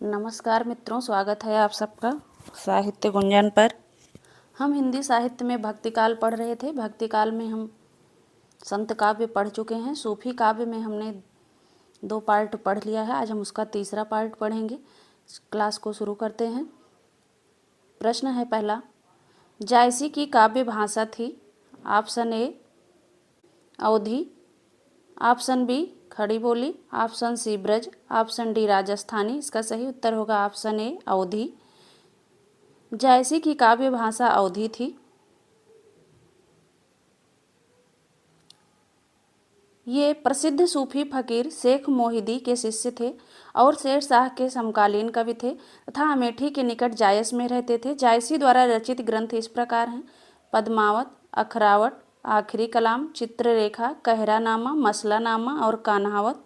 नमस्कार मित्रों, स्वागत है आप सबका साहित्य गुंजन पर। हम हिंदी साहित्य में भक्तिकाल पढ़ रहे थे। भक्तिकाल में हम संत काव्य पढ़ चुके हैं। सूफी काव्य में हमने 2 पार्ट पढ़ लिया है। आज हम उसका तीसरा पार्ट पढ़ेंगे। क्लास को शुरू करते हैं। प्रश्न है पहला, जायसी की काव्य भाषा थी? Option A Awadhi, option B Khari Boli, option C Braj, option D Rajasthani. इसका सही उत्तर होगा ऑप्शन ए अवधी। जायसी की काव्य भाषा अवधी थी। ये प्रसिद्ध सूफी फकीर शेख मोहिदी के शिष्य थे और शेर शाह के समकालीन कवि थे तथा अमेठी के निकट जायस में रहते थे। जायसी द्वारा रचित ग्रंथ इस प्रकार हैं: पद्मावत, अखरावट, आखिरी कलाम, चित्ररेखा, कहरानामा, मसलानामा और कान्हावत।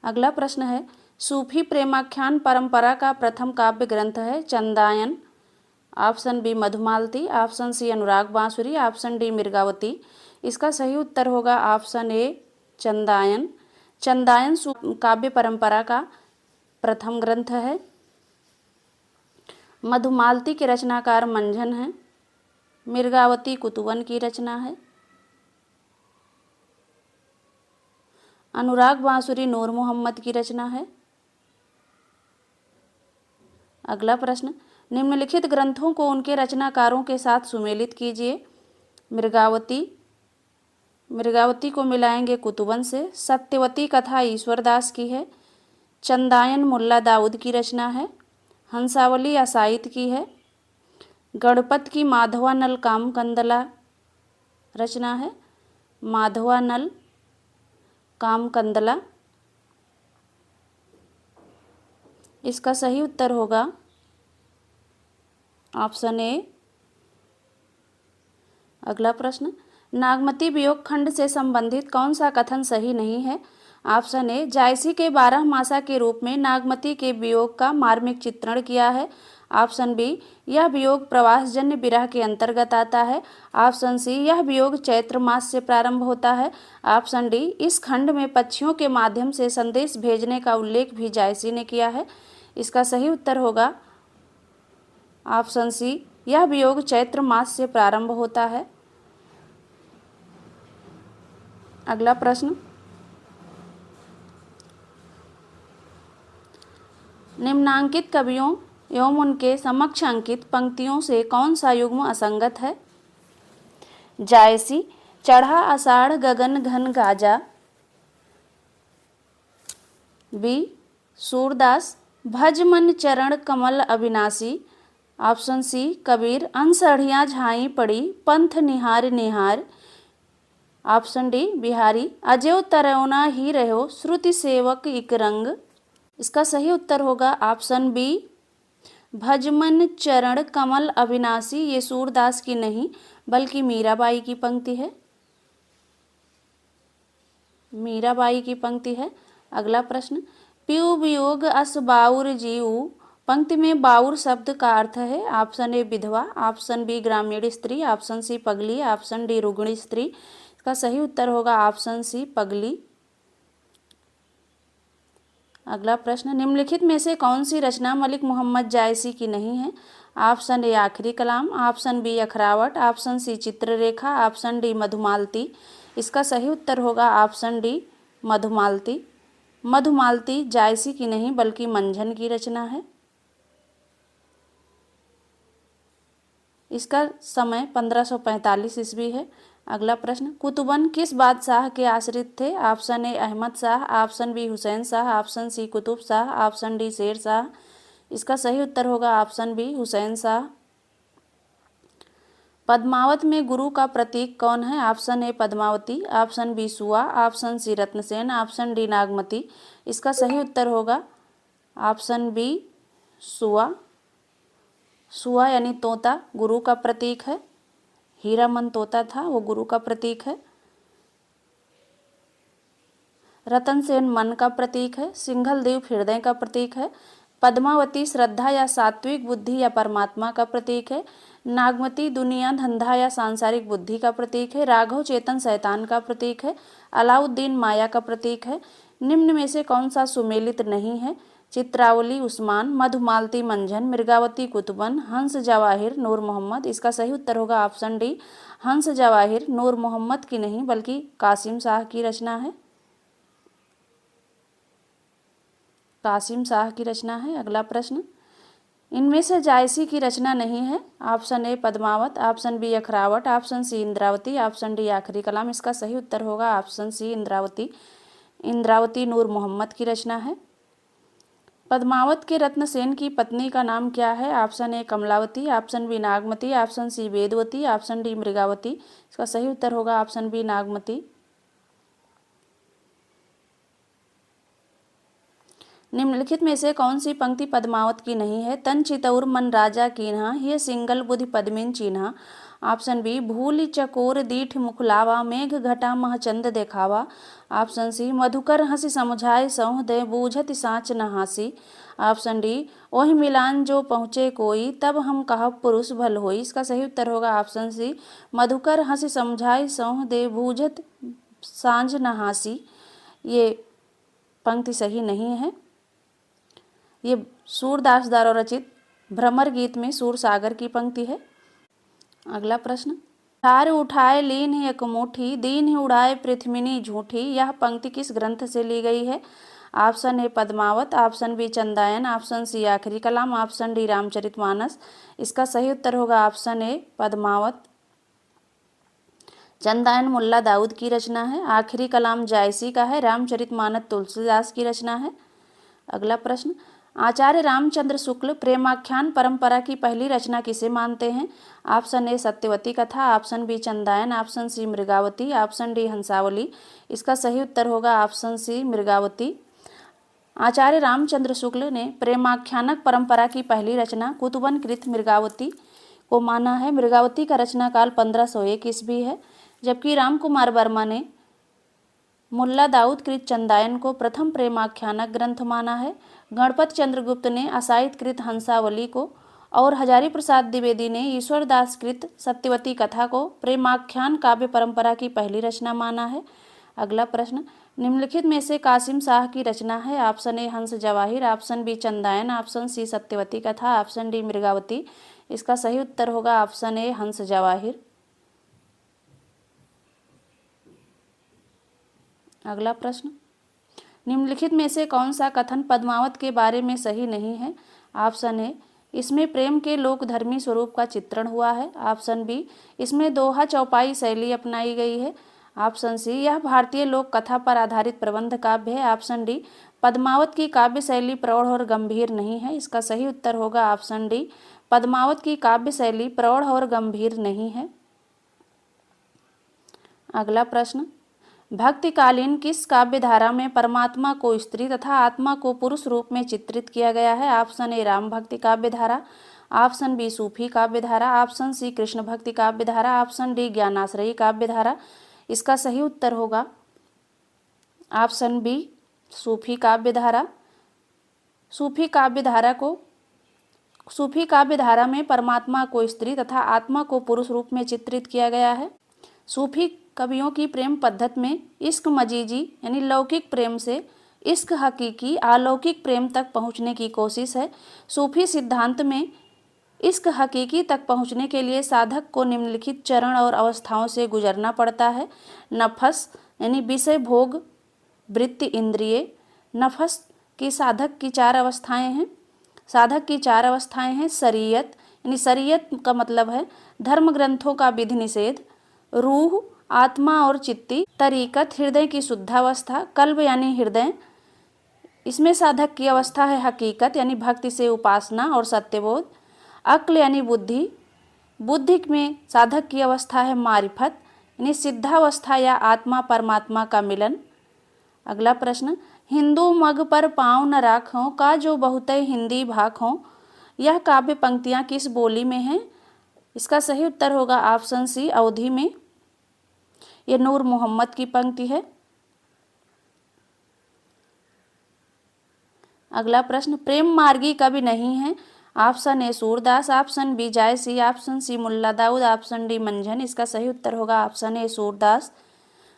अगला प्रश्न है, सूफी प्रेमाख्यान परंपरा का प्रथम काव्य ग्रंथ है Chandayan. Option B Madhumalati, option C Anurag Bansuri, option D मिर्गावती। इसका सही उत्तर होगा ऑप्शन ए चंदायन। चंदायन काव्य परंपरा का प्रथम ग्रंथ है। मधुमालती के रचनाकार मंझन हैं। मिर्गावती कुतुवन की रचना है। अनुराग बांसुरी नूर मोहम्मद की रचना है। अगला प्रश्न, निम्नलिखित ग्रंथों को उनके रचनाकारों के साथ सुमेलित कीजिए। मिर्गावती को मिलाएंगे कुतुवन से। सत्यवती कथा ईश्वरदास की है। चंदायन मुल्ला दाऊद की रचना है। हंसावली असाइत की है। गणपत की माधवानल कामकंदला रचना है। माधवानल कामकंदला। इसका सही उत्तर होगा ऑप्शन ए। अगला प्रश्न, नागमती वियोग खंड से संबंधित कौन सा कथन सही नहीं है? ऑप्शन ए, जायसी के 12 मासा के रूप में नागमती के वियोग का मार्मिक चित्रण किया है। ऑप्शन बी, यह वियोग प्रवासजन्य विरह के अंतर्गत आता है। ऑप्शन सी, यह वियोग चैत्र मास से प्रारंभ होता है। ऑप्शन डी, इस खंड में पक्षियों के माध्यम से संदेश भेजने का उल्लेख भी जायसी ने किया है। इसका सही उत्तर होगा ऑप्शन सी, यह वियोग चैत्र मास से प्रारंभ होता है। अगला प्रश्न, निम्नांकित कवियों एवं उनके समक्ष अंकित पंक्तियों से कौन सा युग्म असंगत है? जायसी, चढ़ा आषाढ़ गगन घन गाजा। बी, सूरदास, भज मन चरण कमल अविनाशी। ऑप्शन सी, कबीर, अंसढ़ियाँ झाई पड़ी पंथ निहार निहार। ऑप्शन डी, बिहारी, अजयो तरौना ही रहो श्रुति सेवक इक रंग। इसका सही उत्तर होगा ऑप्शन बी, भजमन चरण कमल अविनाशी। ये सूरदास की नहीं बल्कि मीराबाई की पंक्ति है। मीराबाई की पंक्ति है। अगला प्रश्न, पीयू वियोग अस बाउर जीऊ। पंक्ति में बाउर शब्द का अर्थ है। ऑप्शन ए विधवा, ऑप्शन बी ग्रामीण स्त्री, ऑप्शन सी पगली, ऑप्शन डी रुग्णी स्त्री। इसका सही उत्तर होगा ऑप्शन सी पगली। अगला प्रश्न, निम्नलिखित में से कौन सी रचना मलिक मोहम्मद जायसी की नहीं है? Option A Akhiri Kalam, option B अखरावट, option C Chitrarekha, option D Madhumalati. इसका सही उत्तर होगा ऑप्शन डी मधुमालती। मधुमालती जायसी की नहीं बल्कि मंझन की रचना है। इसका समय 1545 ईस्वी है। अगला प्रश्न, कुतुबन किस बादशाह के आश्रित थे? Option A Ahmad Shah, option B Hussain Shah, option C Qutub Shah, option D Sher Shah. इसका सही उत्तर होगा ऑप्शन बी हुसैन शाह। पद्मावत में गुरु का प्रतीक कौन है? Option A Padmavati, option B सुआ, option C Ratnasen, option D Nagmati. इसका सही उत्तर होगा ऑप्शन बी सुआ। सुआ यानी तोता गुरु का प्रतीक है। हीरामन तोता था, वो गुरु का प्रतीक है। रतनसेन मन का प्रतीक है। सिंघलदेव हृदय का प्रतीक है। पद्मावती श्रद्धा या सात्विक बुद्धि या परमात्मा का प्रतीक है। नागमती दुनिया धंधा या सांसारिक बुद्धि का प्रतीक है। राघव चेतन शैतान का प्रतीक है। अलाउद्दीन माया का प्रतीक है। निम्न में से कौन सा सुमेलित नहीं है? चित्रावली उस्मान, मधुमालती मंझन, मृगावती कुतुबन, हंस जवाहिर, नूर मोहम्मद। इसका सही उत्तर होगा ऑप्शन डी, हंस जवाहिर नूर मोहम्मद की नहीं बल्कि कासिम शाह की रचना है। कासिम शाह की रचना है। अगला प्रश्न, इनमें से जायसी की रचना नहीं है? Option A Padmavat, option B अखरावट, option C Indravati, option D Akhiri Kalam. इसका सही उत्तर होगा ऑप्शन सी इंद्रावती। इंद्रावती नूर मोहम्मद की रचना है। पद्मावत के रत्नसेन की पत्नी का नाम क्या है? Option A Kamalavati, option B Nagmati, option C Vedvati, option D Mrigavati. इसका सही उत्तर होगा ऑप्शन बी नागमती। निम्नलिखित में से कौन सी पंक्ति पद्मावत की नहीं है? तन चितौर मन राजा कीन्हा, ये सिंगल बुधि पद्मिन चिन्हा। ऑप्शन बी भूल चकोर दीठ मुखलावा, मेघ घटा महचंद देखावा। ऑप्शन सी मधुकर हंसी समझाए सौह दे, बूझत साँच न हासी। ऑप्शन डी ओहि मिलान जो पहुँचे कोई, तब हम कहब पुरुष भल होई। इसका सही उत्तर होगा ऑप्शन सी मधुकर हंसी समझाए सौह दे, बूझत सांझ न हासी। ये पंक्ति सही नहीं है। ये सूरदास द्वारा रचित भ्रमर गीत में सूरसागर की पंक्ति है। अगला प्रश्न, थार उठाए लीन एक मुट्ठी, दीन ही उड़ाए पृथ्वीनी झूठी। यह पंक्ति किस ग्रंथ से ली गई है? Option A Padmavat, option B Chandayan, option C Akhiri Kalam, option D Ramcharitmanas. इसका सही उत्तर होगा ऑप्शन ए पद्मावत। चंदायन मुल्ला दाऊद की रचना है। आखिरी कलाम जायसी का है। रामचरितमानस तुलसीदास की रचना है। अगला प्रश्न, आचार्य रामचंद्र शुक्ल प्रेमाख्यान परंपरा की पहली रचना किसे मानते हैं? Option A Satyavati Katha, option B Chandayan, option C Mrigavati, option D Hansavali. इसका सही उत्तर होगा ऑप्शन सी मृगावती। आचार्य रामचंद्र शुक्ल ने प्रेमाख्यानक परंपरा की पहली रचना कुतुबन कृत मृगावती को माना है। मृगावती का रचना काल 1501 ईस्वी है, जबकि राम कुमार वर्मा ने मुल्ला दाऊद कृत चंदायन को प्रथम प्रेमाख्यानक ग्रंथ माना है। गणपत चंद्रगुप्त ने असाहित कृत हंसावली को और हजारी प्रसाद द्विवेदी ने ईश्वरदास कृत सत्यवती कथा को प्रेमाख्यान काव्य परंपरा की पहली रचना माना है। अगला प्रश्न, निम्नलिखित में से कासिम शाह की रचना है? Option A Hans Jawahir, option B Chandayan, option C Satyavati Katha, option D Mrigavati. इसका सही उत्तर होगा ऑप्शन ए हंस जवाहिर। अगला प्रश्न, निम्नलिखित में से कौन सा कथन पद्मावत के बारे में सही नहीं है? ऑप्शन ए इसमें प्रेम के लोकधर्मी स्वरूप का चित्रण हुआ है। ऑप्शन बी इसमें दोहा चौपाई शैली अपनाई गई है। ऑप्शन सी यह भारतीय लोक कथा पर आधारित प्रबंध काव्य है। ऑप्शन डी पद्मावत की काव्य शैली प्रौढ़ और गंभीर नहीं है। इसका सही उत्तर होगा ऑप्शन डी पद्मावत की काव्य शैली प्रौढ़ और गंभीर नहीं है। अगला प्रश्न, भक्तिकालीन किस काव्य धारा में परमात्मा को स्त्री तथा आत्मा को पुरुष रूप में चित्रित किया गया है? ऑप्शन ए राम भक्ति काव्य धारा, ऑप्शन बी सूफी काव्य धारा, ऑप्शन सी कृष्ण भक्ति काव्य धारा, ऑप्शन डी ज्ञानाश्रयी काव्य धारा। इसका सही उत्तर होगा ऑप्शन बी सूफी काव्य धारा। सूफी काव्य धारा में परमात्मा को स्त्री तथा आत्मा को पुरुष रूप में चित्रित किया गया है। सूफी कवियों की प्रेम पद्धति में इश्क मजीजी यानी लौकिक प्रेम से इश्क हकीकी अलौकिक प्रेम तक पहुँचने की कोशिश है। सूफी सिद्धांत में इश्क हकीकी तक पहुँचने के लिए साधक को निम्नलिखित चरण और अवस्थाओं से गुजरना पड़ता है। नफस यानी विषय भोग वृत्ति इंद्रिय। नफस की साधक की चार अवस्थाएं हैं। शरीयत यानी शरीयत का मतलब है धर्म ग्रंथों का विधि निषेध। रूह आत्मा और चित्ती। तरीकत हृदय की शुद्धावस्था। कल्ब यानी हृदय, इसमें साधक की अवस्था है हकीकत यानी भक्ति से उपासना और सत्यबोध। अक्ल यानी बुद्धि, बुद्धि में साधक की अवस्था है मारिफत यानी सिद्धावस्था या आत्मा परमात्मा का मिलन। अगला प्रश्न, हिंदू मग पर पाँव न राखों का जो बहुतय हिंदी भाखों। यह काव्य पंक्तियाँ किस बोली में हैं? इसका सही उत्तर होगा ऑप्शन सी अवधी में। ये नूर मोहम्मद की पंक्ति है। अगला प्रश्न, प्रेम मार्गी कवि नहीं है? Option A Surdas, option B Jayasi, option C Mulla Daud, option D Manjhan. इसका सही उत्तर होगा ऑप्शन ए सूरदास।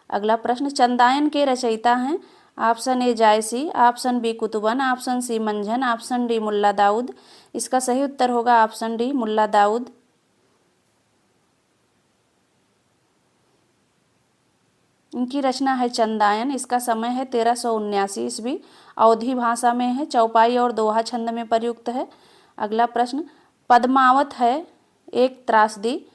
अगला प्रश्न, चंदायन के रचयिता हैं? Option A Jayasi, option B Kutuban, option C Manjhan, option D Mulla Daud. इसका सही उत्तर होगा ऑप्शन डी मुल्ला दाऊद। इनकी रचना है चंदायन। इसका समय है 1379 ईस्वी। अवधी भाषा में है, चौपाई और दोहा छंद में प्रयुक्त है। अगला प्रश्न, पद्मावत है एक त्रासदी,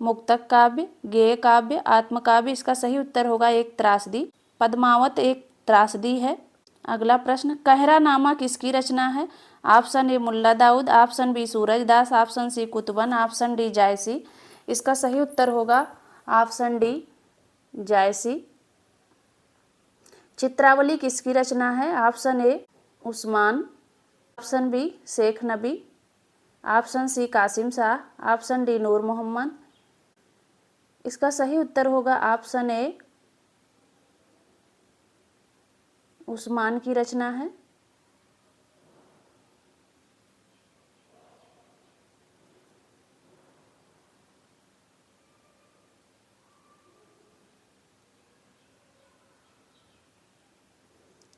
मुक्तक काव्य, गेय काव्य, आत्मकाव्य। इसका सही उत्तर होगा एक त्रासदी। पद्मावत एक त्रासदी है। अगला प्रश्न, कहरानामा किसकी रचना है? Option A Mulla Daud, option B Surajdas, option C Kutuban, option D Jayasi. इसका सही उत्तर होगा ऑप्शन डी जायसी। चित्रावली किसकी रचना है? Option A Usman, option B Sheikh Nabi, option C Qasim Shah, option D Noor Mohammad. इसका सही उत्तर होगा ऑप्शन ए उस्मान की रचना है।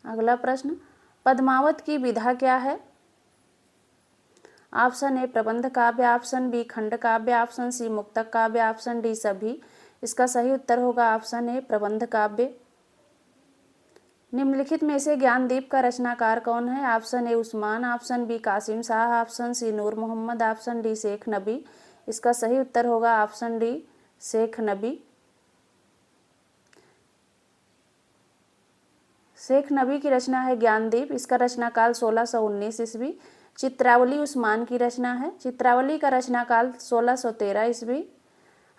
अगला प्रश्न, पद्मावत की विधा क्या है? ऑप्शन ए प्रबंध काव्य, ऑप्शन बी खंड काव्य, ऑप्शन सी मुक्तक काव्य, ऑप्शन डी सभी। इसका सही उत्तर होगा ऑप्शन ए प्रबंध काव्य। निम्नलिखित में से ज्ञानदीप का रचनाकार कौन है? Option A Usman, option B Qasim Shah, option C Noor Mohammad, option D Sheikh Nabi. इसका सही उत्तर होगा ऑप्शन डी शेख नबी। शेख नबी की रचना है ज्ञानदीप। इसका रचनाकाल 1619 ईस्वी। चित्रावली उस्मान की रचना है। चित्रावली का रचनाकाल 1613 ईस्वी।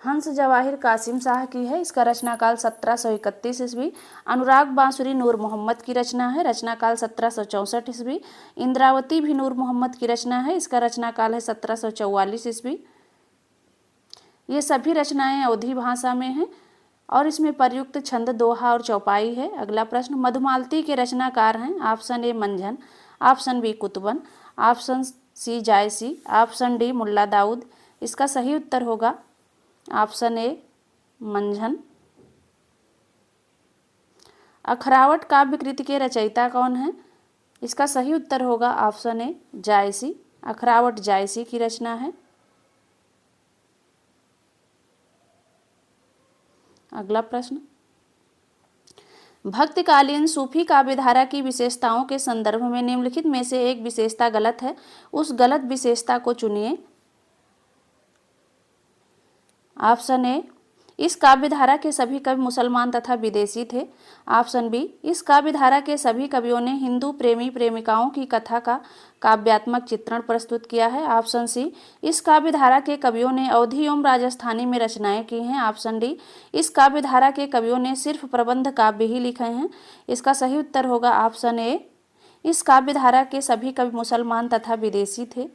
हंस जवाहिर कासिम शाह की है। इसका रचनाकाल 1731 ईस्वी। अनुराग बांसुरी नूर मोहम्मद की रचना है। रचनाकाल 1764 ईस्वी। इंद्रावती भी नूर मोहम्मद की रचना है। इसका रचनाकाल है 1744 ईस्वी। ये सभी रचनाएं अवधी भाषा में हैं और इसमें प्रयुक्त छंद दोहा और चौपाई है। अगला प्रश्न, मधुमालती के रचनाकार हैं। Option A Manjhan, option B Kutuban, option C Jayasi, option D Mulla Daud. इसका सही उत्तर होगा ऑप्शन ए मंझन। अखरावट काव्य कृति के रचयिता कौन है? इसका सही उत्तर होगा ऑप्शन ए जायसी। अखरावट जायसी की रचना है। अगला प्रश्न, भक्तकालीन सूफी काव्यधारा की विशेषताओं के संदर्भ में निम्नलिखित में से एक विशेषता गलत है, उस गलत विशेषता को चुनिए। ऑप्शन ए, इस काव्यधारा के सभी कवि मुसलमान तथा विदेशी थे। ऑप्शन बी, इस काव्यधारा के सभी कवियों ने हिंदू प्रेमी प्रेमिकाओं की कथा का काव्यात्मक चित्रण प्रस्तुत किया है। ऑप्शन सी, इस काव्यधारा के कवियों ने अवधी एवं राजस्थानी में रचनाएं की हैं। ऑप्शन डी, इस काव्यधारा के कवियों ने सिर्फ प्रबंध काव्य ही लिखे हैं। इसका सही उत्तर होगा ऑप्शन ए, इस काव्यधारा के सभी कवि मुसलमान तथा विदेशी थे।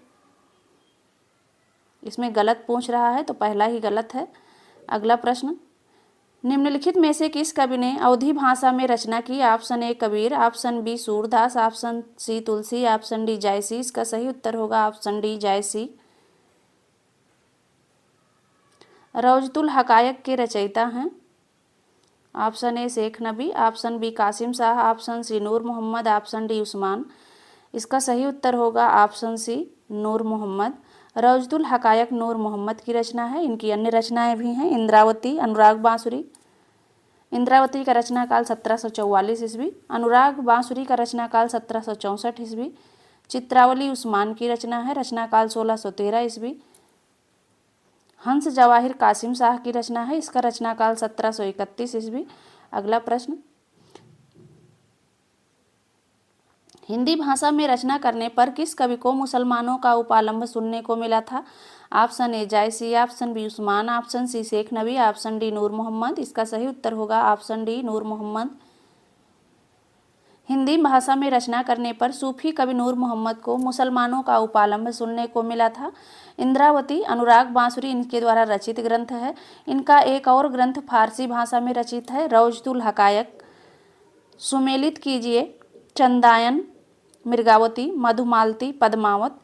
इसमें गलत पूछ रहा है तो पहला ही गलत है। अगला प्रश्न, निम्नलिखित में से किस कवि ने अवधी भाषा में रचना की? Option A Kabir, option B Surdas, option C Tulsi, option D Jayasi. इसका सही उत्तर होगा ऑप्शन डी जायसी। रौजतुल हकायक के रचयिता हैं। Option A Sheikh Nabi, option B Qasim Shah, option C Noor Mohammad, option D Usman. इसका सही उत्तर होगा ऑप्शन सी नूर मोहम्मद। रौजतुल हकायक नूर मोहम्मद की रचना है। इनकी अन्य रचनाएं भी हैं, इंद्रावती, अनुराग बांसुरी। इंद्रावती का रचनाकाल 1744 ईस्वी, अनुराग बांसुरी का रचनाकाल 1764 ईस्वी। चित्रावली उस्मान की रचना है, रचनाकाल 1613 ईस्वी। हंस जवाहिर कासिम शाह की रचना है, इसका रचनाकाल 1731 ईस्वी। अगला प्रश्न, हिंदी भाषा में रचना करने पर किस कवि को मुसलमानों का उपालंब सुनने को मिला था? Option A Jayasi, option B Usman, option C Sheikh Nabi, option D Noor Mohammad. इसका सही उत्तर होगा ऑप्शन डी नूर मोहम्मद। हिंदी भाषा में रचना करने पर सूफी कवि नूर मोहम्मद को मुसलमानों का उपालंब सुनने को मिला था। इंद्रावती, अनुराग बांसुरी इनके द्वारा रचित ग्रंथ है। इनका एक और ग्रंथ फारसी भाषा में रचित है, रौजतुल हकायक। सुमेलित कीजिए चंदायन, मृगावती, मधुमालती, पद्मावत।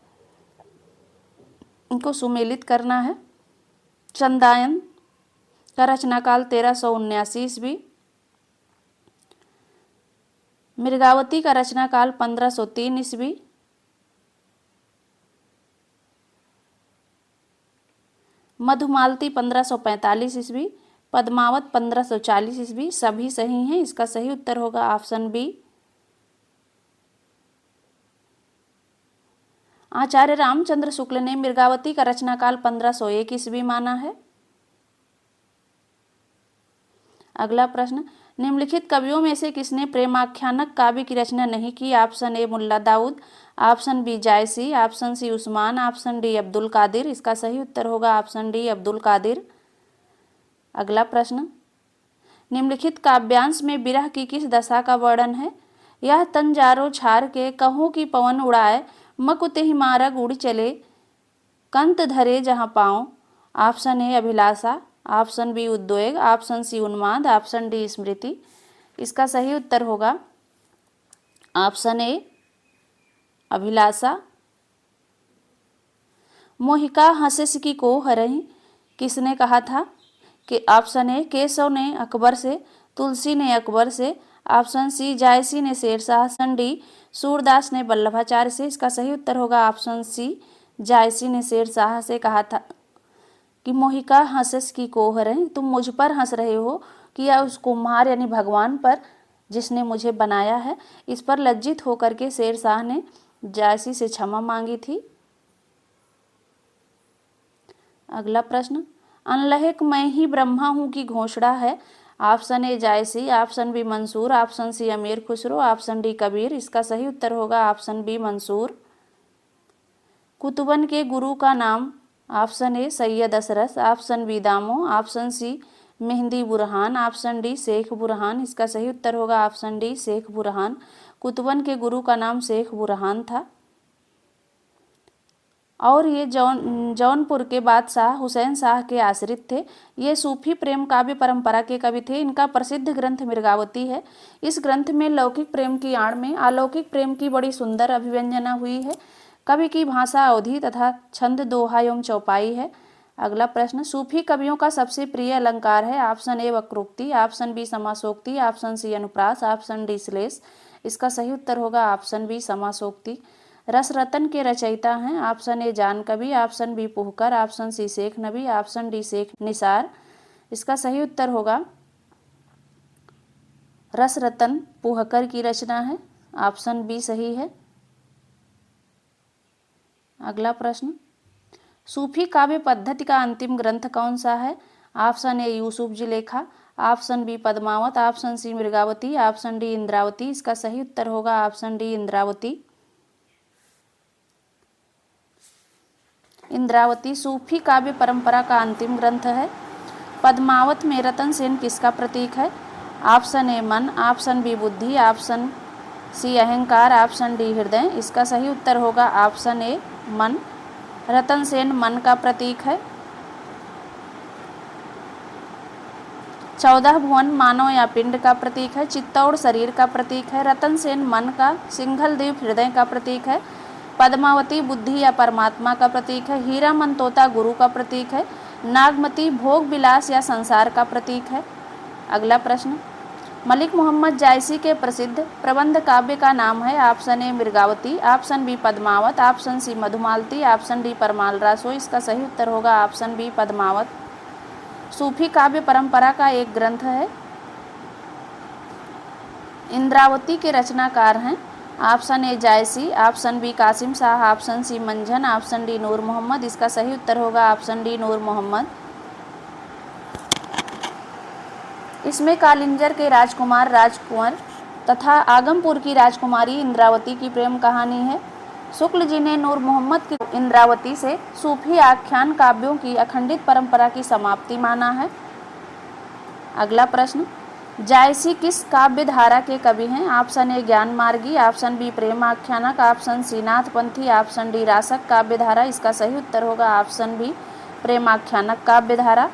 इनको सुमेलित करना है। चंदायन का रचनाकाल 1379 ईस्वी। मृगावती का रचना काल 1503 ईस्वी। मधुमालती 1545 ईस्वी। पद्मावत 1540 ईस्वी। सभी सही हैं, इसका सही उत्तर होगा ऑप्शन बी। आचार्य रामचंद्र शुक्ल ने मृगावती का रचनाकाल 1501 ईस्वी माना है। अगला प्रश्न, निम्नलिखित कवियों में से किसने प्रेमाख्यानक काव्य की रचना नहीं की? Option A Mulla Daud, option B Jayasi, option C Usman, option D Abdul Qadir. इसका सही उत्तर होगा ऑप्शन डी अब्दुल कादिर। अगला प्रश्न, निम्नलिखित काव्यांश में विरह की किस दशा का वर्णन है? यह तंजारो छार के कहूँ की पवन उड़ाए, मकुते मारग उड़ चले, कंत धरे जहाँ पाँव। ऑप्शन ए अभिलाषा, ऑप्शन बी उद्वेग, ऑप्शन सी उन्माद, ऑप्शन डी स्मृति। इसका सही उत्तर होगा ऑप्शन ए अभिलाषा। मोहिका हंसिस की को हरही किसने कहा था? कि ऑप्शन ए केशव ने अकबर से, तुलसी ने अकबर से, ऑप्शन सी जायसी ने शेरशाह, ऑप्शन डी सूरदास ने वल्लभाचार्य से। इसका सही उत्तर होगा ऑप्शन सी जायसी ने शेरशाह से कहा था कि मोहिका हंसिस की को हरही, तुम मुझ पर हंस रहे हो कि या उस कुम्हार यानी भगवान पर जिसने मुझे बनाया है। इस पर लज्जित होकर के शेरशाह ने जायसी से क्षमा मांगी थी। अगला प्रश्न, अनलहिक मैं ही ब्रह्मा हूँ की घोषणा है? Option A Jayasi, option B Mansoor, option C Amir Khusro, option D Kabir. इसका सही उत्तर होगा ऑप्शन बी मंसूर। कुतुबन के गुरु का नाम? Option A Syed Asras, option B Damo, option C Mehndi Burhan, option D Sheikh Burhan. इसका सही उत्तर होगा ऑप्शन डी शेख बुरहान। कुतुबन के गुरु का नाम शेख बुरहान था और ये जौनपुर के बादशाह हुसैन शाह के आश्रित थे। ये सूफी प्रेम काव्य परंपरा के कवि थे। इनका प्रसिद्ध ग्रंथ मृगावती है। इस ग्रंथ में लौकिक प्रेम की आड़ में अलौकिक प्रेम की बड़ी सुंदर अभिव्यंजना हुई है। कवि की भाषा अवधी तथा छंद दोहा एवं चौपाई है। अगला प्रश्न, सूफी कवियों का सबसे प्रिय अलंकार है? ऑप्शन ए वक्रोक्ति, ऑप्शन बी समासोक्ति, ऑप्शन सी अनुप्रास, ऑप्शन डी श्लेष। इसका सही उत्तर होगा ऑप्शन बी समासोक्ति। रस रतन के रचयिता हैं? Option A Jan Kavi, option B Puhkar, option C Sheikh Nabi, option D Sheikh Nisar. इसका सही उत्तर होगा रस रतन पुहकर की रचना है। ऑप्शन बी सही है। अगला प्रश्न, सूफी काव्य पद्धति का अंतिम ग्रंथ कौन सा है? Option A Yusuf Zulekha, option B Padmavat, option C Mrigavati, option D Indravati. इसका सही उत्तर होगा ऑप्शन डी इंद्रावती। इंद्रावती सूफी काव्य परंपरा का अंतिम ग्रंथ है। पद्मावत में रतन सेन किसका प्रतीक है? ऑप्शन ए मन, ऑप्शन बी बुद्धि, ऑप्शन सी अहंकार, ऑप्शन डी हृदय। इसका सही उत्तर होगा ऑप्शन ए मन। रतन सेन मन का प्रतीक है। 14 भुवन मानव या पिंड का प्रतीक है। चित्तौड़ शरीर का प्रतीक है। रतन सेन मन का, सिंघलदीप हृदय का प्रतीक है। पद्मावती बुद्धि या परमात्मा का प्रतीक है। हीरामन तोता गुरु का प्रतीक है। नागमती भोग विलास या संसार का प्रतीक है। अगला प्रश्न, मलिक मोहम्मद जायसी के प्रसिद्ध प्रबंध काव्य का नाम है? Option A Mrigavati, option B Padmavat, option C Madhumalati, option D Parmal Raso. इसका सही उत्तर होगा ऑप्शन बी पद्मावत। सूफी काव्य परंपरा का एक ग्रंथ है। इंद्रावती के रचनाकार हैं? Option A Jayasi, option B Qasim Shah, option C Manjhan, option D Noor Mohammad. इसका सही उत्तर होगा ऑप्शन डी नूर मोहम्मद। इसमें कालिंजर के राजकुमार राजकुंवर तथा आगमपुर की राजकुमारी इंद्रावती की प्रेम कहानी है। शुक्ल जी ने नूर मोहम्मद की इंद्रावती से सूफी आख्यान काव्यों की अखंडित परंपरा की समाप्ति माना है। अगला प्रश्न, जायसी किस काव्य धारा के कवि हैं? ऑप्शन ए ज्ञान मार्गी, ऑप्शन बी प्रेम आख्यानक, ऑप्शन सी नाथपंथी, ऑप्शन डी रासक काव्य धारा। इसका सही उत्तर होगा ऑप्शन बी प्रेम आख्यानक काव्य धारा।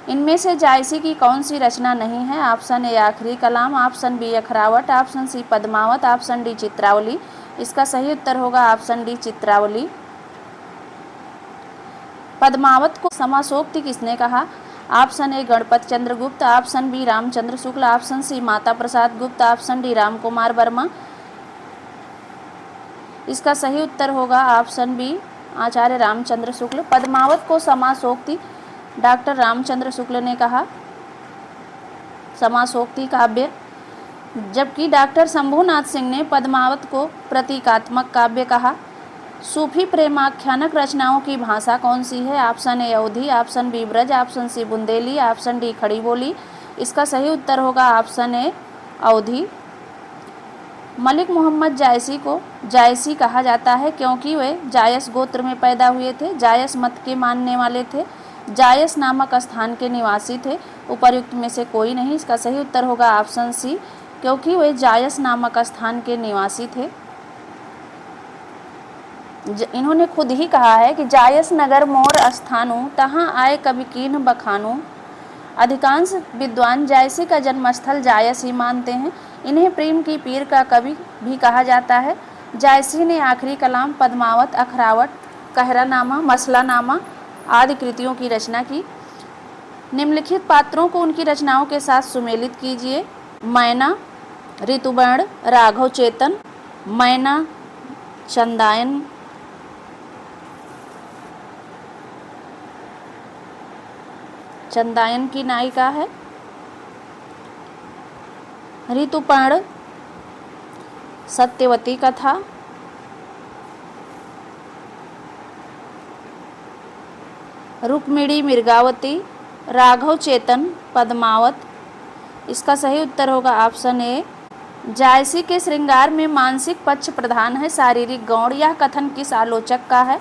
इनमें से जायसी की कौन सी रचना नहीं है? Option A Akhiri Kalam, option B अखरावट, option C Padmavat, option D Chitravali. इसका सही उत्तर होगा ऑप्शन डी चित्रावली। पद्मावत को समासोक्ति किसने कहा? ऑप्शन ए गणपत चंद्र गुप्त, option B Ramchandra Shukla, option C Mata Prasad गुप्त, ऑप्शन डी राम कुमार वर्मा। इसका सही उत्तर होगा ऑप्शन बी आचार्य रामचंद्र शुक्ल। पद्मावत को समासोक्ति डॉक्टर रामचंद्र शुक्ल ने कहा, समासोक्ति काव्य, जबकि डॉक्टर शंभुनाथ सिंह ने पद्मावत को प्रतीकात्मक काव्य कहा। सूफी प्रेमाख्यानक रचनाओं की भाषा कौन सी है? Option A Awadhi, option B Braj, option C Bundeli, option D Khadi Boli. इसका सही उत्तर होगा ऑप्शन ए अवधी। मलिक मोहम्मद जायसी को जायसी कहा जाता है क्योंकि वे जायस गोत्र में पैदा हुए थे, जायस मत के मानने वाले थे, जायस नामक स्थान के निवासी थे। उपर्युक्त में से कोई नहीं। इसका सही उत्तर होगा ऑप्शन सी, क्योंकि वे जायस नामक स्थान के निवासी थे। इन्होंने खुद ही कहा है कि जायस नगर मोर स्थानु, तहाँ आए कवि कीन बखानु। अधिकांश विद्वान जायसी का जन्मस्थल जायस ही मानते हैं। इन्हें प्रेम की पीर का कवि भी कहा जाता है। जायसी ने आखिरी कलाम, पद्मावत, अखरावट, कहरानामा, मसलानामा आदि कृतियों की रचना की। निम्नलिखित पात्रों को उनकी रचनाओं के साथ सुमेलित कीजिए। मैना, ऋतुवर्ण, राघव चेतन। मैना चंदायन, चंदायन की नायिका है। ऋतुपर्ण सत्यवती कथा। रुक्मिणी मृगावती, राघव चेतन पद्मावत। इसका सही उत्तर होगा ऑप्शन ए। जायसी के श्रृंगार में मानसिक पक्ष प्रधान है, शारीरिक गौण। यह कथन किस आलोचक का है?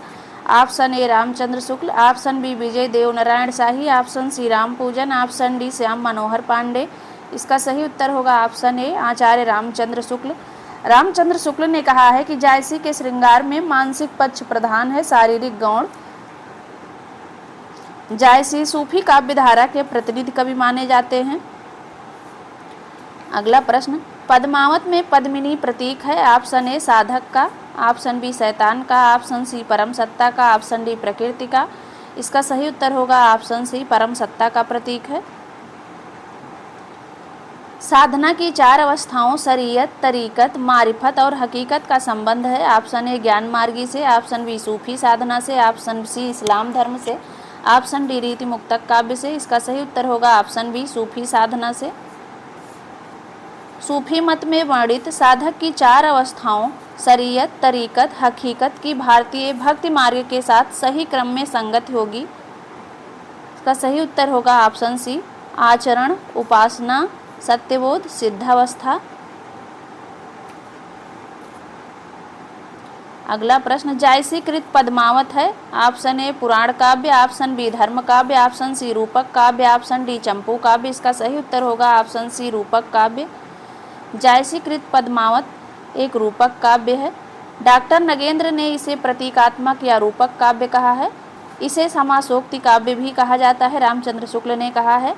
Option A Ramchandra Shukla, option B Vijay Dev Narayan Shahi, option C Ram Pujan, option D Shyam Manohar Pandey. इसका सही उत्तर होगा ऑप्शन ए आचार्य रामचंद्र शुक्ल। रामचंद्र शुक्ल ने कहा है कि जायसी के श्रृंगार में मानसिक पक्ष प्रधान है, शारीरिक गौण। जायसी सूफी काव्य धारा के प्रतिनिधि कवि माने जाते हैं। अगला प्रश्न, पद्मावत में पद्मिनी प्रतीक है। ऑप्शन ए साधक का, ऑप्शन बी शैतान का, ऑप्शन सी परम सत्ता का, ऑप्शन डी प्रकृति का। इसका सही उत्तर होगा ऑप्शन सी परम सत्ता का प्रतीक है। साधना की 4 अवस्थाओं शरीयत, तरीकत, मारिफत और हकीकत का संबंध है। ऑप्शन ए ज्ञान मार्गी से, ऑप्शन बी सूफी साधना से, ऑप्शन सी इस्लाम धर्म से, ऑप्शन डी रीति मुक्तक काव्य से। इसका सही उत्तर होगा ऑप्शन बी सूफी साधना से। सूफी मत में वर्णित साधक की 4 अवस्थाओं शरीयत, तरीकत, हकीकत की भारतीय भक्ति मार्ग के साथ सही क्रम में संगत होगी। इसका सही उत्तर होगा ऑप्शन सी आचरण, उपासना, सत्यबोध, सिद्धावस्था। अगला प्रश्न, जायसी कृत पद्मावत है। ऑप्शन ए पुराण काव्य, ऑप्शन बी धर्म काव्य, ऑप्शन सी रूपक काव्य, ऑप्शन डी चंपू काव्य। इसका सही उत्तर होगा ऑप्शन सी रूपक काव्य। जायसी कृत पद्मावत एक रूपक काव्य है। डॉक्टर नगेंद्र ने इसे प्रतीकात्मक या रूपक काव्य कहा है। इसे समासोक्ति काव्य भी कहा जाता है, रामचंद्र शुक्ल ने कहा है।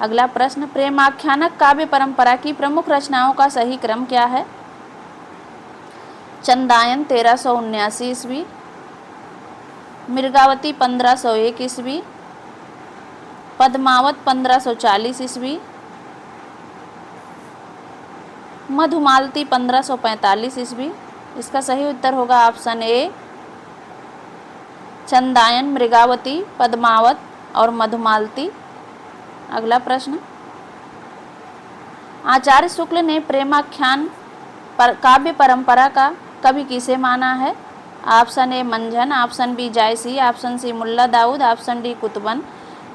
अगला प्रश्न, प्रेमाख्यानक काव्य परंपरा की प्रमुख रचनाओं का सही क्रम क्या है? चंदायन 1379 ईस्वी, मृगावती 1501 ईस्वी, पद्मावत 1540 ईस्वी, मधुमालती 1545 ईस्वी। इसका सही उत्तर होगा ऑप्शन ए चंदायन, मृगावती, पद्मावत और मधुमालती। अगला प्रश्न, आचार्य शुक्ल ने प्रेमाख्यान काव्य परंपरा का कवि किसे माना है? Option A Manjhan, option B Jayasi, option C Mulla Daud, option D Kutuban.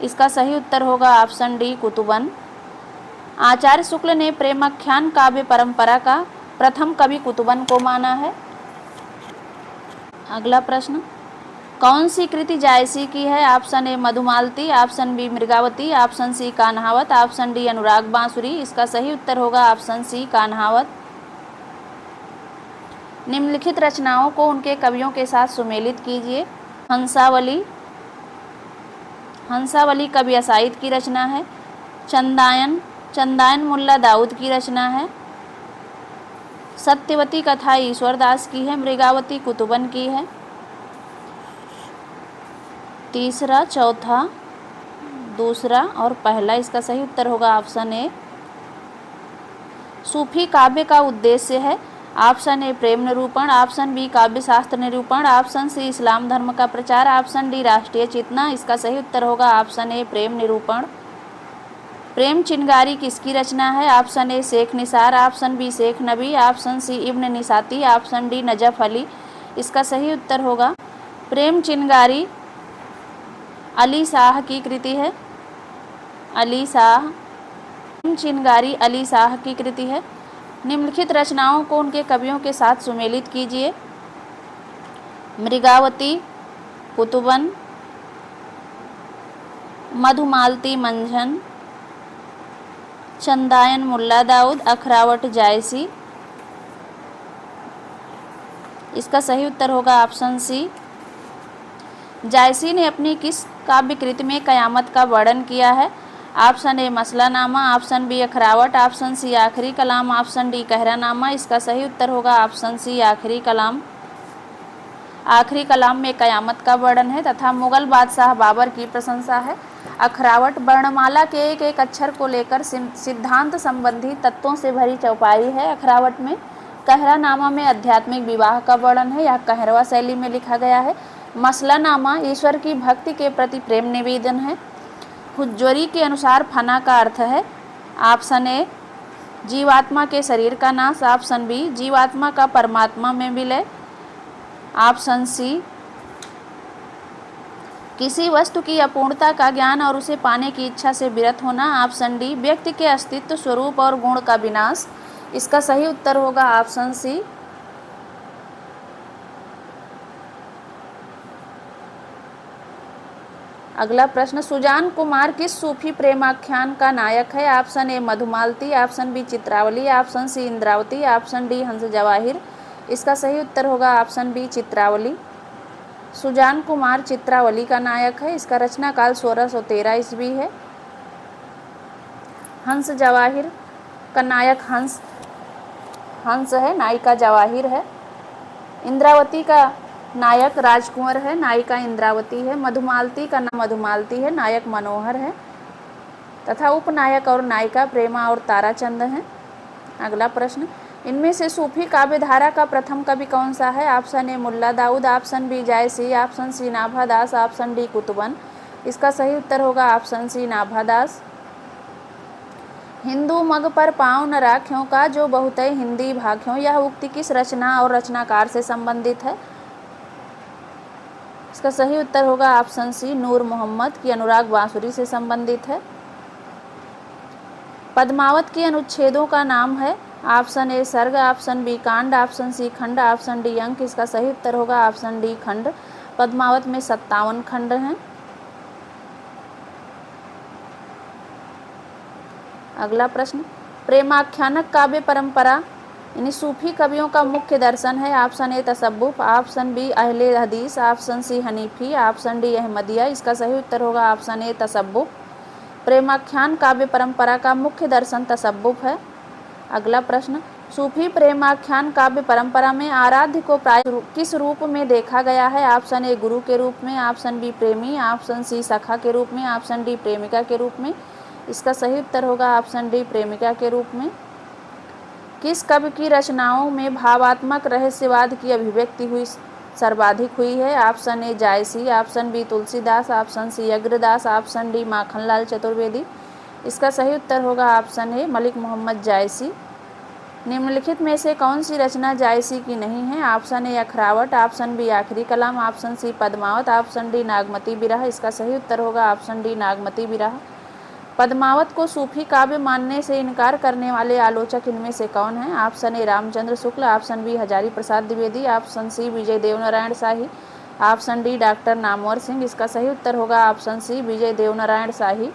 इसका सही उत्तर होगा ऑप्शन डी कुतुबन। आचार्य शुक्ल ने प्रेमाख्यान काव्य परंपरा का प्रथम कवि कुतुबन को माना है। अगला प्रश्न, कौन सी कृति जायसी की है? Option A Madhumalati, option B Mrigavati, option C Kanhavat, option D Anurag Bansuri. इसका सही उत्तर होगा ऑप्शन सी कान्हावत। निम्नलिखित रचनाओं को उनके कवियों के साथ सुमेलित कीजिए। हंसावली, हंसावली कवि असाइद की रचना है। चंदायन, चंदायन मुल्ला दाऊद की रचना है। सत्यवती कथा ईश्वरदास की है। मृगावती कुतुबन की है। तीसरा, चौथा, दूसरा और पहला। इसका सही उत्तर होगा ऑप्शन ए। सूफी काव्य का उद्देश्य है। ऑप्शन ए प्रेम निरूपण, ऑप्शन बी काव्य शास्त्र निरूपण, ऑप्शन सी इस्लाम धर्म का प्रचार, ऑप्शन डी राष्ट्रीय चेतना। इसका सही उत्तर होगा ऑप्शन ए प्रेम निरूपण। प्रेम चिनगारी किसकी रचना है? Option A Sheikh Nisar, option B Sheikh Nabi, option C Ibn Nishati, option D Najaf Ali. इसका सही उत्तर होगा प्रेम चिनगारी अली शाह की कृति है। अली शाह, प्रेम चिनगारी अली शाह की कृति है। निम्नलिखित रचनाओं को उनके कवियों के साथ सुमेलित कीजिए। मृगावती, कुतुबन, मधुमालती मंझन, चंदायन मुल्ला दाऊद, अखरावट जायसी। इसका सही उत्तर होगा ऑप्शन सी। जायसी ने अपनी किस काव्य कृति में कयामत का वर्णन किया है? Option A Maslanama, option B अखरावट, option C Akhiri Kalam, option D कहरानामा। इसका सही उत्तर होगा ऑप्शन सी आखिरी कलाम। आखिरी कलाम में कयामत का वर्णन है तथा मुगल बादशाह बाबर की प्रशंसा है। अखरावट वर्णमाला के एक एक अक्षर को लेकर सिद्धांत संबंधी तत्वों से भरी चौपाई है अखरावट में। कहरानामा में आध्यात्मिक विवाह का वर्णन है, यह कहरवा शैली में लिखा गया है। मसलानामा ईश्वर की भक्ति के प्रति प्रेम निवेदन है। हुज्जरी के अनुसार फना का अर्थ है ऑप्शन ए जीवात्मा के शरीर का नाश, ऑप्शन बी जीवात्मा का परमात्मा में विलय, ऑप्शन सी किसी वस्तु की अपूर्णता का ज्ञान और उसे पाने की इच्छा से विरत होना, ऑप्शन डी व्यक्ति के अस्तित्व, स्वरूप और गुण का विनाश। इसका सही उत्तर होगा ऑप्शन सी। अगला प्रश्न, सुजान कुमार किस सूफी प्रेमाख्यान का नायक है? Option A Madhumalati, option B Chitravali, option C Indravati, option D Hans Jawahir. इसका सही उत्तर होगा ऑप्शन बी चित्रावली। सुजान कुमार चित्रावली का नायक है। इसका रचना काल 1613 ईस्वी है। हंस जवाहिर का नायक हंस है, नायिका जवाहिर है। इंद्रावती का नायक राजकुंवर है, नायिका इंद्रावती है। मधुमालती का नाम मधुमालती है, नायक मनोहर है तथा उपनायक और नायिका प्रेमा और ताराचंद हैं। अगला प्रश्न, इनमें से सूफी काव्यधारा का प्रथम कवि कौन सा है? Option A Mulla Daud, option B Jayasi, option C Nabhadas, option D Kutuban. इसका सही उत्तर होगा ऑप्शन सी नाभादास। हिंदू मग पर पाँव न राख्यों का जो बहुतय हिंदी भाख्यों, यह उक्ति किस रचना और रचनाकार से संबंधित है? इसका सही उत्तर होगा ऑप्शन सी नूर मोहम्मद की अनुराग बांसुरी से संबंधित है। पद्मावत के अनुच्छेदों का नाम है। ऑप्शन ए सर्ग, ऑप्शन बी कांड, ऑप्शन सी खंड, ऑप्शन डी अंक। इसका सही उत्तर होगा ऑप्शन डी खंड। पद्मावत में 57 खंड हैं। अगला प्रश्न, प्रेमाख्यानक काव्य परंपरा यानी सूफी कवियों का मुख्य दर्शन है। ऑप्शन ए तसव्वुफ, ऑप्शन बी अहले हदीस, ऑप्शन सी हनीफी, ऑप्शन डी अहमदिया। इसका सही उत्तर होगा ऑप्शन ए तसव्वुफ। प्रेमाख्यान काव्य परंपरा का मुख्य दर्शन तसव्वुफ है। अगला प्रश्न, सूफी प्रेमाख्यान काव्य परंपरा में आराध्य को प्राय किस रूप में देखा गया है? ऑप्शन ए गुरु के रूप में, ऑप्शन बी प्रेमी, ऑप्शन सी सखा के रूप में, ऑप्शन डी प्रेमिका के रूप में। इसका सही उत्तर होगा ऑप्शन डी प्रेमिका के रूप में। किस कवि की रचनाओं में भावात्मक रहस्यवाद की अभिव्यक्ति हुई सर्वाधिक हुई है? Option A Jayasi, option B Tulsidas, option C Agradas, option D Makhanlal Chaturvedi. इसका सही उत्तर होगा ऑप्शन ए मलिक मोहम्मद जायसी। निम्नलिखित में से कौन सी रचना जायसी की नहीं है? Option A Akhravat, option B Akhiri Kalam, option C Padmavat, option D Nagmati बिरह। इसका सही उत्तर होगा ऑप्शन डी नागमती बिरह। पद्मावत को सूफी काव्य मानने से इनकार करने वाले आलोचक इनमें से कौन हैं? Option A Ramchandra Shukla, option B Hazari Prasad Dwivedi, option C Vijay Devnarayan Shahi, option D doctor Namvar Singh. इसका सही उत्तर होगा ऑप्शन सी विजय देवनारायण शाही।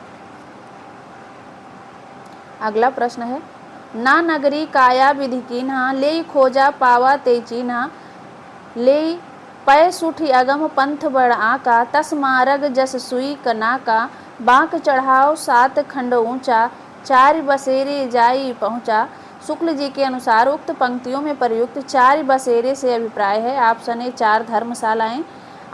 अगला प्रश्न है, ना नगरी काया विधि कीन्हा, ले खोजा पावा ते चीन्हा, ले पै सुठी अगम पंथ बड़ आका, तस मारग जस सुई कना का, बांक चढ़ाओ 7 खंड ऊंचा, 4 बसेरे जाई पहुंचा। शुक्ल जी के अनुसार उक्त पंक्तियों में प्रयुक्त 4 बसेरे से अभिप्राय है। ऑप्शन ए 4 धर्मशालाएं,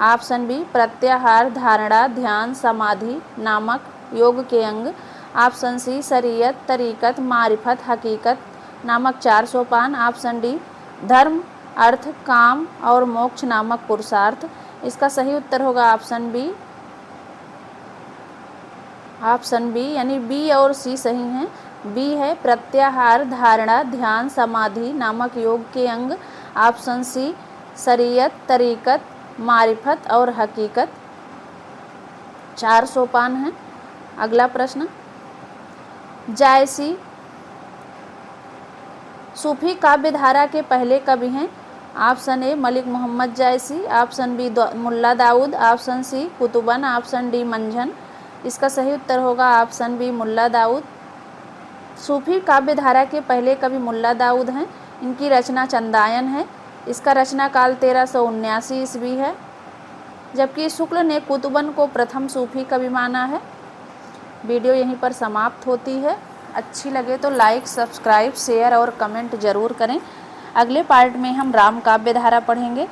ऑप्शन बी प्रत्याहार, धारणा, ध्यान, समाधि नामक योग के अंग। ऑप्शन सी शरीयत, तरीकत, मारिफत, हकीकत नामक 4 सोपान। ऑप्शन डी धर्म, अर्थ, काम और मोक्ष नामक पुरुषार्थ। इसका सही उत्तर होगा ऑप्शन बी। ऑप्शन बी यानी बी और सी सही हैं। बी है प्रत्याहार, धारणा, ध्यान, समाधि नामक योग के अंग। ऑप्शन सी शरीयत, तरीकत, मारिफत और हकीकत 4 सोपान हैं। अगला प्रश्न, जायसी सूफी काव्य धारा के पहले कवि हैं। Option A Malik Mohammad Jayasi, option B Mulla Daud, option C Kutuban, option D Manjhan. इसका सही उत्तर होगा ऑप्शन बी मुल्ला दाऊद। सूफी काव्य धारा के पहले कवि मुल्ला दाऊद हैं। इनकी रचना चंदायन है। इसका रचना काल 1379 ईस्वी है, जबकि शुक्ल ने कुतुबन को प्रथम सूफी कवि माना है। वीडियो यहीं पर समाप्त होती है। अच्छी लगे तो लाइक, सब्सक्राइब, शेयर और कमेंट जरूर करें। अगले पार्ट में हम राम काव्य धारा पढ़ेंगे।